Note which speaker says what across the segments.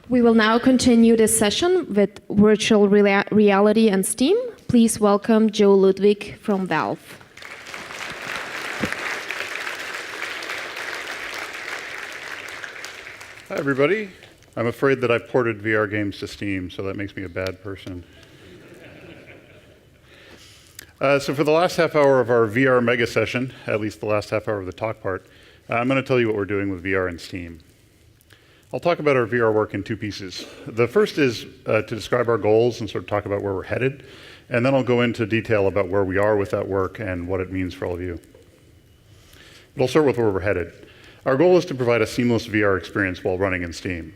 Speaker 1: We will now continue this session with virtual reality and Steam. Please welcome Joe Ludwig from Valve.
Speaker 2: Hi, everybody. I'm afraid that I've ported VR games to Steam, so that makes me a bad person. So for the last half hour of our VR mega session, at least the last half hour of the talk part, I'm going to tell you what we're doing with VR and Steam. I'll talk about our VR work in two pieces. The first is to describe our goals and sort of talk about where we're headed, and then I'll go into detail about where we are with that work and what it means for all of you. But I'll start with where we're headed. Our goal is to provide a seamless VR experience while running in Steam.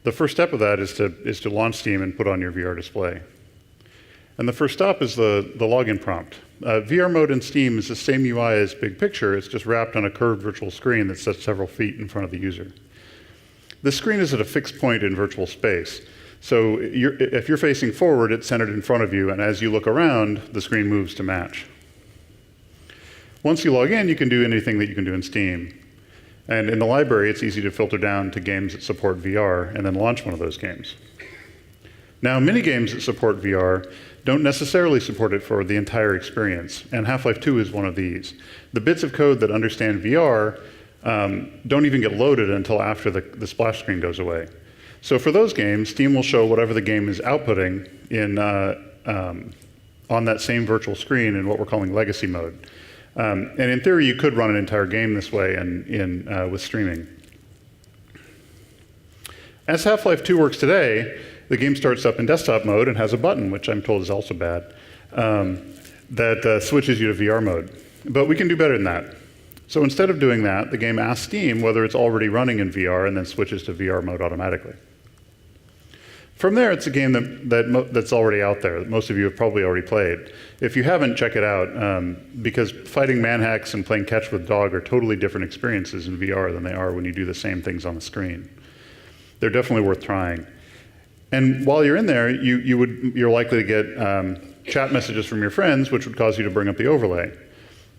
Speaker 2: The first step of that is to launch Steam and put on your VR display. And the first stop is the login prompt. VR mode in Steam is the same UI as Big Picture. It's just wrapped on a curved virtual screen that's set several feet in front of the user. This screen is at a fixed point in virtual space. So if you're facing forward, it's centered in front of you, and as you look around, the screen moves to match. Once you log in, you can do anything that you can do in Steam. And in the library, it's easy to filter down to games that support VR and then launch one of those games. Now, many games that support VR don't necessarily support it for the entire experience, and Half-Life 2 is one of these. The bits of code that understand VR don't even get loaded until after the splash screen goes away. So for those games, Steam will show whatever the game is outputting on that same virtual screen in what we're calling legacy mode. And in theory, you could run an entire game this way with streaming. As Half-Life 2 works today, the game starts up in desktop mode and has a button, which I'm told is also bad, that switches you to VR mode. But we can do better than that. So instead of doing that, the game asks Steam whether it's already running in VR and then switches to VR mode automatically. From there, it's a game that's already out there, that most of you have probably already played. If you haven't, check it out, because fighting manhacks and playing catch with dog are totally different experiences in VR than they are when you do the same things on the screen. They're definitely worth trying. And while you're in there, you're likely to get chat messages from your friends, which would cause you to bring up the overlay.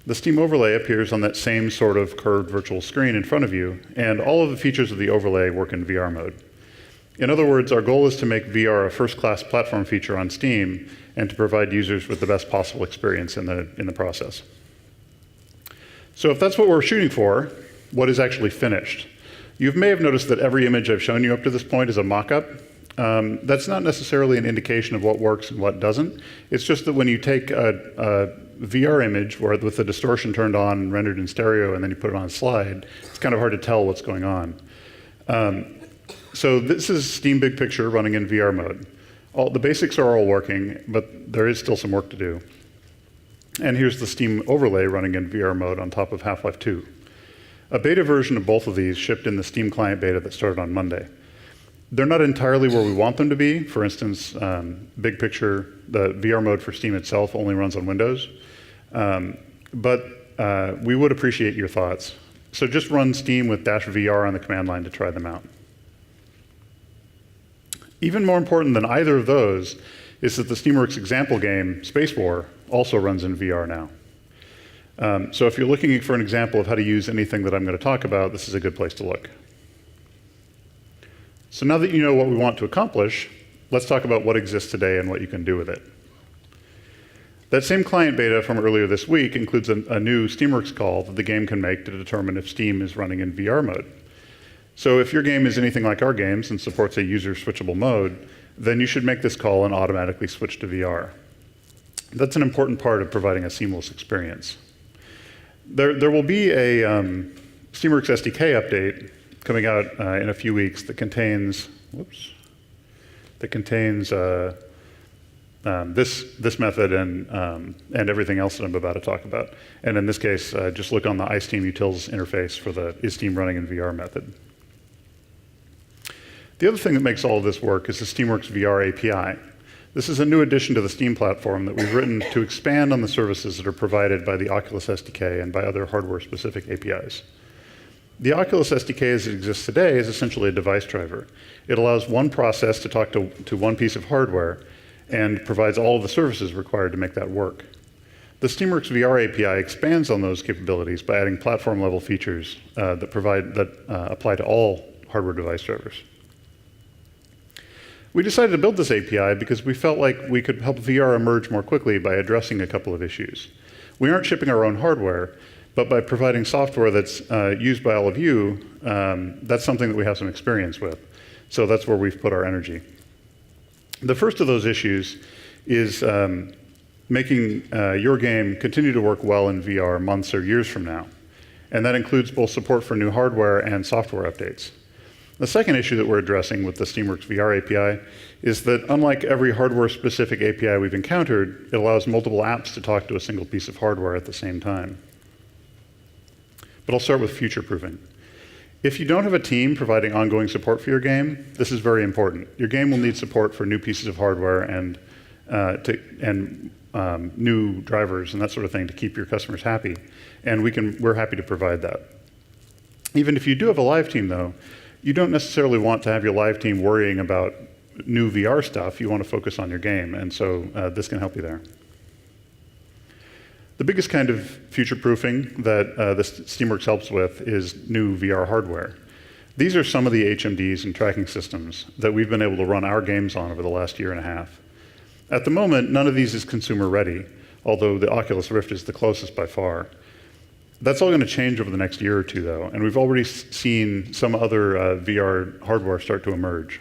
Speaker 2: The Steam overlay appears on that same sort of curved virtual screen in front of you, and all of the features of the overlay work in VR mode. In other words, our goal is to make VR a first-class platform feature on Steam and to provide users with the best possible experience in the process. So if that's what we're shooting for, what is actually finished? You may have noticed that every image I've shown you up to this point is a mock-up. That's not necessarily an indication of what works and what doesn't. It's just that when you take a VR image with the distortion turned on and rendered in stereo and then you put it on a slide, it's kind of hard to tell what's going on. So this is Steam Big Picture running in VR mode. The basics are all working, but there is still some work to do. And here's the Steam overlay running in VR mode on top of Half-Life 2. A beta version of both of these shipped in the Steam client beta that started on Monday. They're not entirely where we want them to be. For instance, Big Picture, the VR mode for Steam itself only runs on Windows. But we would appreciate your thoughts. So just run Steam with -VR on the command line to try them out. Even more important than either of those is that the Steamworks example game, Space War, also runs in VR now. So if you're looking for an example of how to use anything that I'm going to talk about, this is a good place to look. So now that you know what we want to accomplish, let's talk about what exists today and what you can do with it. That same client beta from earlier this week includes a new Steamworks call that the game can make to determine if Steam is running in VR mode. So if your game is anything like our games and supports a user-switchable mode, then you should make this call and automatically switch to VR. That's an important part of providing a seamless experience. There will be a Steamworks SDK update coming out in a few weeks that contains, this method and everything else that I'm about to talk about. And in this case, just look on the iSteam utils interface for the is Steam running in VR method. The other thing that makes all of this work is the Steamworks VR API. This is a new addition to the Steam platform that we've written to expand on the services that are provided by the Oculus SDK and by other hardware-specific APIs. The Oculus SDK as it exists today is essentially a device driver. It allows one process to talk to one piece of hardware and provides all of the services required to make that work. The Steamworks VR API expands on those capabilities by adding platform-level features that apply to all hardware device drivers. We decided to build this API because we felt like we could help VR emerge more quickly by addressing a couple of issues. We aren't shipping our own hardware, but by providing software that's used by all of you, that's something that we have some experience with. So that's where we've put our energy. The first of those issues is making your game continue to work well in VR months or years from now. And that includes both support for new hardware and software updates. The second issue that we're addressing with the Steamworks VR API is that unlike every hardware-specific API we've encountered, it allows multiple apps to talk to a single piece of hardware at the same time. But I'll start with future-proofing. If you don't have a team providing ongoing support for your game, this is very important. Your game will need support for new pieces of hardware and new drivers and that sort of thing to keep your customers happy. And we're happy to provide that. Even if you do have a live team, though, you don't necessarily want to have your live team worrying about new VR stuff. You want to focus on your game, and so this can help you there. The biggest kind of future-proofing that this Steamworks helps with is new VR hardware. These are some of the HMDs and tracking systems that we've been able to run our games on over the last year and a half. At the moment, none of these is consumer-ready, although the Oculus Rift is the closest by far. That's all going to change over the next year or two, though, and we've already seen some other VR hardware start to emerge.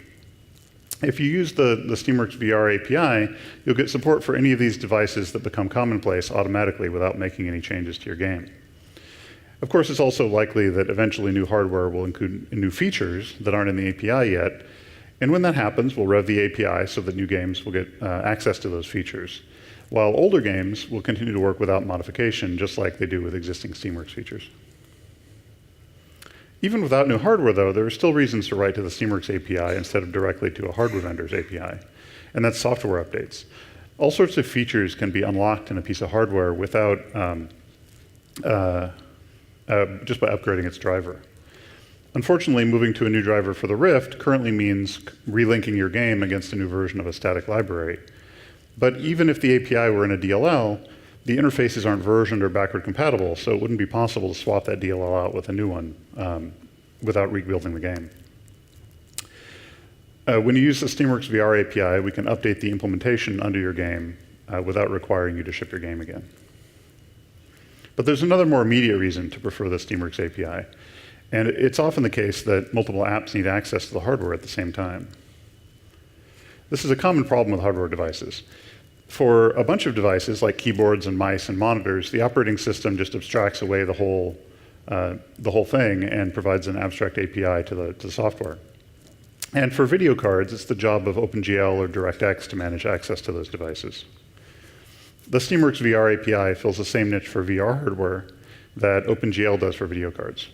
Speaker 2: If you use the Steamworks VR API, you'll get support for any of these devices that become commonplace automatically without making any changes to your game. Of course, it's also likely that eventually new hardware will include new features that aren't in the API yet, and when that happens, we'll rev the API so that new games will get access to those features, while older games will continue to work without modification, just like they do with existing Steamworks features. Even without new hardware, though, there are still reasons to write to the Steamworks API instead of directly to a hardware vendor's API, and that's software updates. All sorts of features can be unlocked in a piece of hardware without just by upgrading its driver. Unfortunately, moving to a new driver for the Rift currently means relinking your game against a new version of a static library. But even if the API were in a DLL, the interfaces aren't versioned or backward compatible, so it wouldn't be possible to swap that DLL out with a new one without rebuilding the game. When you use the Steamworks VR API, we can update the implementation under your game without requiring you to ship your game again. But there's another more immediate reason to prefer the Steamworks API, and it's often the case that multiple apps need access to the hardware at the same time. This is a common problem with hardware devices. For a bunch of devices, like keyboards and mice and monitors, the operating system just abstracts away the whole thing and provides an abstract API to the software. And for video cards, it's the job of OpenGL or DirectX to manage access to those devices. The Steamworks VR API fills the same niche for VR hardware that OpenGL does for video cards.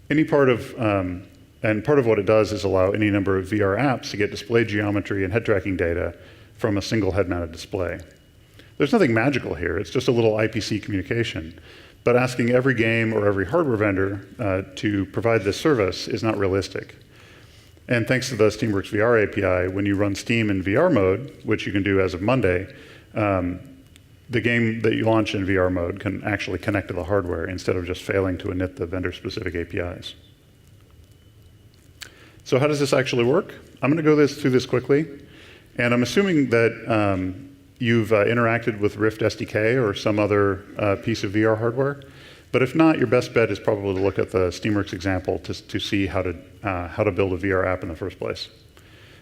Speaker 2: Part of what it does is allow any number of VR apps to get display geometry and head tracking data from a single head-mounted display. There's nothing magical here, it's just a little IPC communication. But asking every game or every hardware vendor to provide this service is not realistic. And thanks to the Steamworks VR API, when you run Steam in VR mode, which you can do as of Monday, the game that you launch in VR mode can actually connect to the hardware instead of just failing to init the vendor-specific APIs. So how does this actually work? I'm going to go through this quickly. And I'm assuming that you've interacted with Rift SDK or some other piece of VR hardware. But if not, your best bet is probably to look at the Steamworks example to see how to build a VR app in the first place.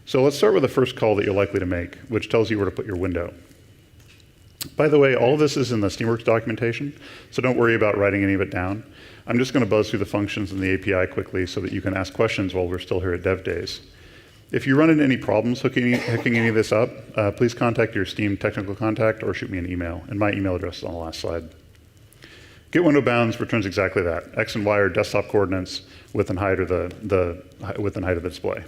Speaker 2: So let's start with the first call that you're likely to make, which tells you where to put your window. By the way, all of this is in the Steamworks documentation, so don't worry about writing any of it down. I'm just going to buzz through the functions in the API quickly so that you can ask questions while we're still here at Dev Days. If you run into any problems hooking any of this up, please contact your Steam technical contact or shoot me an email, and my email address is on the last slide. Get window bounds returns exactly that. X and Y are desktop coordinates, width and height are the width and height of the display.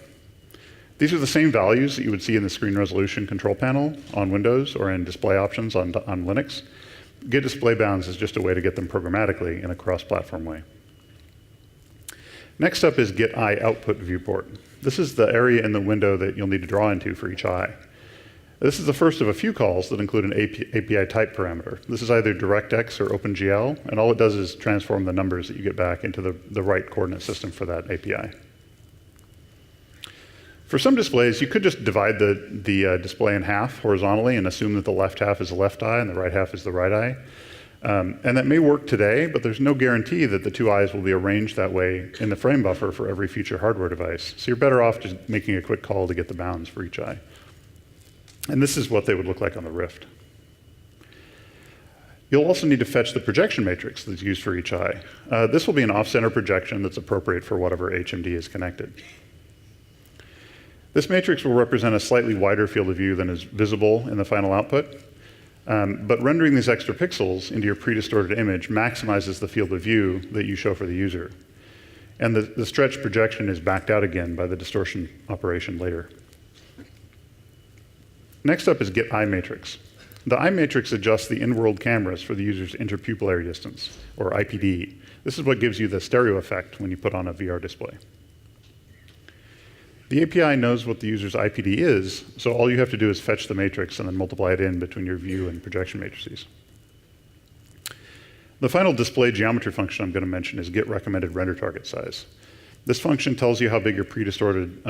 Speaker 2: These are the same values that you would see in the screen resolution control panel on Windows or in display options on Linux. Get display bounds is just a way to get them programmatically in a cross-platform way. Next up is get eye output viewport. This is the area in the window that you'll need to draw into for each eye. This is the first of a few calls that include an API type parameter. This is either DirectX or OpenGL, and all it does is transform the numbers that you get back into the right coordinate system for that API. For some displays, you could just divide the display in half horizontally and assume that the left half is the left eye and the right half is the right eye. And that may work today, but there's no guarantee that the two eyes will be arranged that way in the frame buffer for every future hardware device. So you're better off just making a quick call to get the bounds for each eye. And this is what they would look like on the Rift. You'll also need to fetch the projection matrix that's used for each eye. This will be an off-center projection that's appropriate for whatever HMD is connected. This matrix will represent a slightly wider field of view than is visible in the final output. But rendering these extra pixels into your pre-distorted image maximizes the field of view that you show for the user. And the stretched projection is backed out again by the distortion operation later. Next up is get eye matrix. The eye matrix adjusts the in-world cameras for the user's interpupillary distance, or IPD. This is what gives you the stereo effect when you put on a VR display. The API knows what the user's IPD is, so all you have to do is fetch the matrix and then multiply it in between your view and projection matrices. The final display geometry function I'm going to mention is get recommended render target size. This function tells you how big your pre-distorted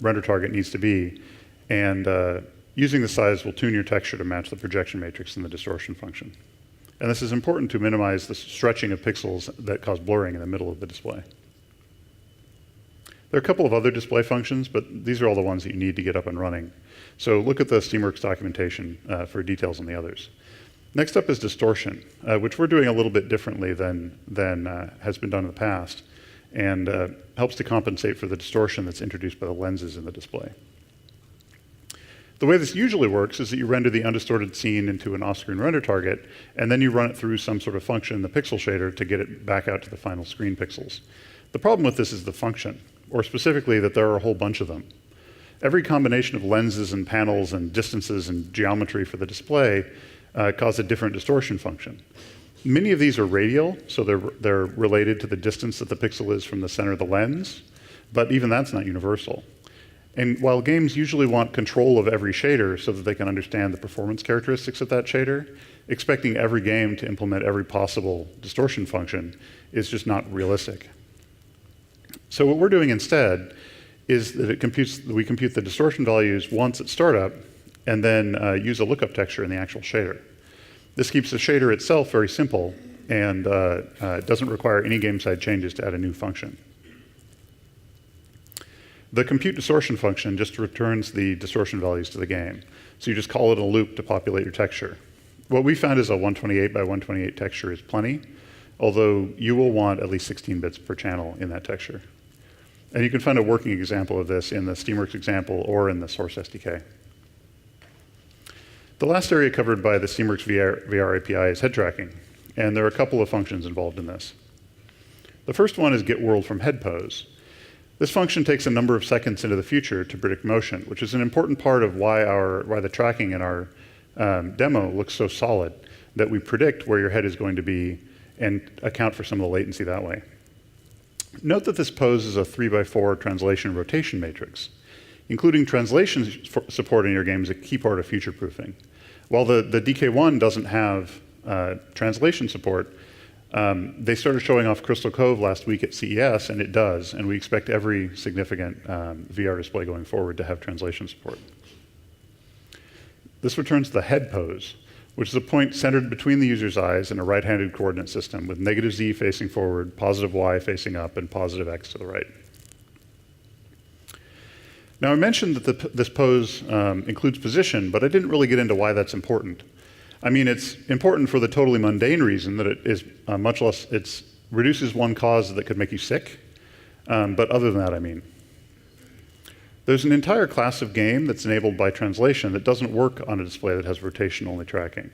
Speaker 2: render target needs to be, and using the size will tune your texture to match the projection matrix in the distortion function. And this is important to minimize the stretching of pixels that cause blurring in the middle of the display. There are a couple of other display functions, but these are all the ones that you need to get up and running. So look at the Steamworks documentation for details on the others. Next up is distortion, which we're doing a little bit differently than has been done in the past, and helps to compensate for the distortion that's introduced by the lenses in the display. The way this usually works is that you render the undistorted scene into an off-screen render target, and then you run it through some sort of function in the pixel shader to get it back out to the final screen pixels. The problem with this is the function, or specifically that there are a whole bunch of them. Every combination of lenses and panels and distances and geometry for the display cause a different distortion function. Many of these are radial, so they're related to the distance that the pixel is from the center of the lens, but even that's not universal. And while games usually want control of every shader so that they can understand the performance characteristics of that shader, expecting every game to implement every possible distortion function is just not realistic. So what we're doing instead is that we compute the distortion values once at startup and then use a lookup texture in the actual shader. This keeps the shader itself very simple and doesn't require any game-side changes to add a new function. The compute distortion function just returns the distortion values to the game. So you just call it a loop to populate your texture. What we found is a 128 by 128 texture is plenty, although you will want at least 16 bits per channel in that texture. And you can find a working example of this in the Steamworks example or in the source SDK. The last area covered by the Steamworks VR API is head tracking, and there are a couple of functions involved in this. The first one is get world from head pose. This function takes a number of seconds into the future to predict motion, which is an important part of why the tracking in our demo looks so solid, that we predict where your head is going to be and account for some of the latency that way. Note that this pose is a 3x4 translation rotation matrix. Including translation support in your game is a key part of future-proofing. While the DK1 doesn't have translation support, they started showing off Crystal Cove last week at CES, and it does, and we expect every significant VR display going forward to have translation support. This returns the head pose, which is a point centered between the user's eyes in a right-handed coordinate system with negative Z facing forward, positive Y facing up, and positive X to the right. Now, I mentioned that this pose includes position, but I didn't really get into why that's important. I mean, it's important for the totally mundane reason that it is it reduces one cause that could make you sick, but other than that, I mean. There's an entire class of game that's enabled by translation that doesn't work on a display that has rotation-only tracking.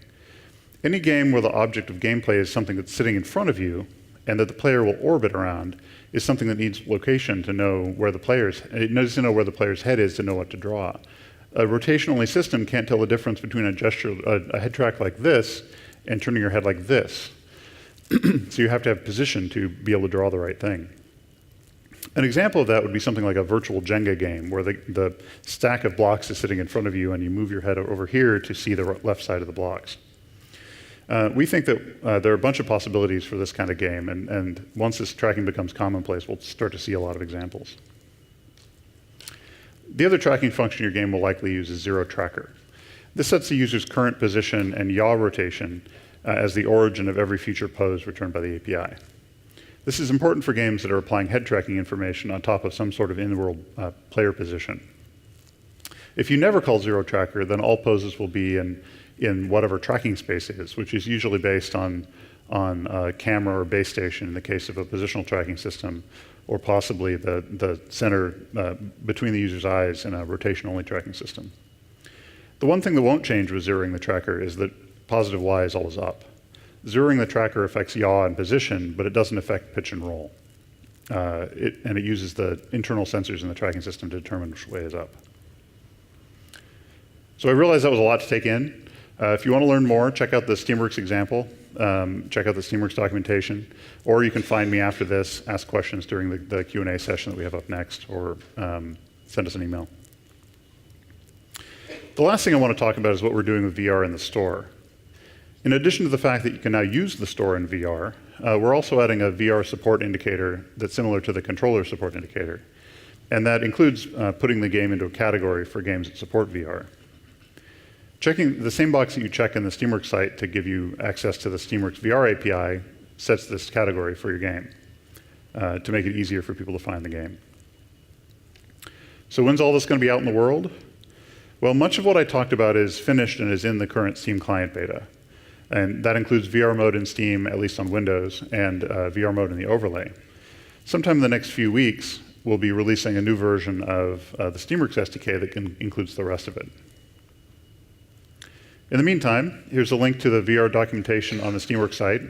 Speaker 2: Any game where the object of gameplay is something that's sitting in front of you and that the player will orbit around is something that needs location to know where it needs to know where the player's head is to know what to draw. A rotation-only system can't tell the difference between a head track like this and turning your head like this. So you have to have position to be able to draw the right thing. An example of that would be something like a virtual Jenga game where the stack of blocks is sitting in front of you and you move your head over here to see the left side of the blocks. We think that there are a bunch of possibilities for this kind of game, and once this tracking becomes commonplace, we'll start to see a lot of examples. The other tracking function your game will likely use is zero tracker. This sets the user's current position and yaw rotation as the origin of every future pose returned by the API. This is important for games that are applying head tracking information on top of some sort of in-world player position. If you never call zero tracker, then all poses will be in whatever tracking space is, which is usually based on a camera or base station in the case of a positional tracking system, or possibly the center between the user's eyes in a rotation-only tracking system. The one thing that won't change with zeroing the tracker is that positive Y is always up. Zeroing the tracker affects yaw and position, but it doesn't affect pitch and roll. And it uses the internal sensors in the tracking system to determine which way is up. So I realize that was a lot to take in. If you want to learn more, check out the Steamworks example, check out the Steamworks documentation, or you can find me after this, ask questions during the Q&A session that we have up next, or send us an email. The last thing I want to talk about is what we're doing with VR in the store. In addition to the fact that you can now use the store in VR, we're also adding a VR support indicator that's similar to the controller support indicator. And that includes putting the game into a category for games that support VR. Checking the same box that you check in the Steamworks site to give you access to the Steamworks VR API sets this category for your game to make it easier for people to find the game. So when's all this going to be out in the world? Well, much of what I talked about is finished and is in the current Steam client beta. And that includes VR mode in Steam, at least on Windows, and VR mode in the overlay. Sometime in the next few weeks, we'll be releasing a new version of the Steamworks SDK that includes the rest of it. In the meantime, here's a link to the VR documentation on the Steamworks site,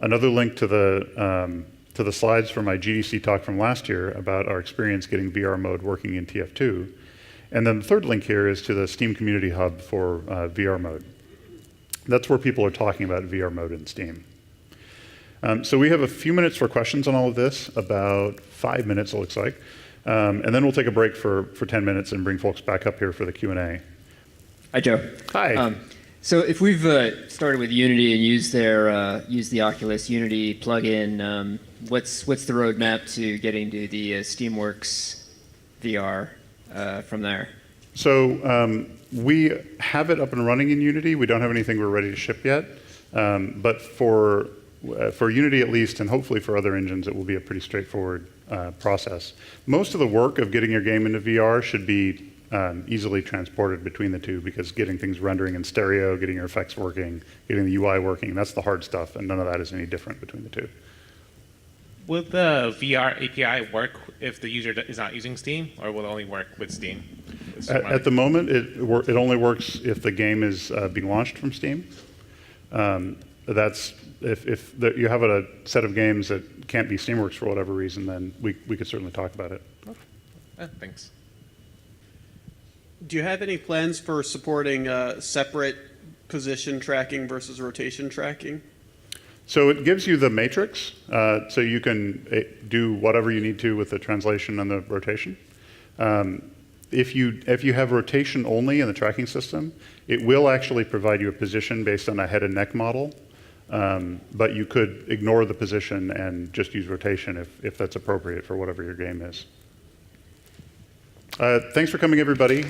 Speaker 2: another link to the slides from my GDC talk from last year about our experience getting VR mode working in TF2, and then the third link here is to the Steam Community Hub for VR mode. That's where people are talking about VR mode in Steam. So we have a few minutes for questions on all of this, about 5 minutes it looks like, and then we'll take a break for 10 minutes and bring folks back up here for the Q&A.
Speaker 3: Hi, Joe.
Speaker 2: Hi.
Speaker 3: So if we've started with Unity and used the Oculus Unity plugin, what's the roadmap to getting to the Steamworks VR from there?
Speaker 2: So we have it up and running in Unity. We don't have anything we're ready to ship yet, but for Unity at least, and hopefully for other engines, it will be a pretty straightforward process. Most of the work of getting your game into VR should be easily transported between the two, because getting things rendering in stereo, getting your effects working, getting the UI working, that's the hard stuff, and none of that is any different between the two.
Speaker 4: Will the VR API work if the user is not using Steam, or will it only work with Steam?
Speaker 2: At the moment, it only works if the game is being launched from Steam. That's if you have a set of games that can't be Steamworks for whatever reason, then we could certainly talk about it.
Speaker 4: Thanks.
Speaker 5: Do you have any plans for supporting separate position tracking versus rotation tracking?
Speaker 2: So it gives you the matrix, so you can do whatever you need to with the translation and the rotation. If you have rotation only in the tracking system, it will actually provide you a position based on a head and neck model, but you could ignore the position and just use rotation if that's appropriate for whatever your game is. Thanks for coming, everybody.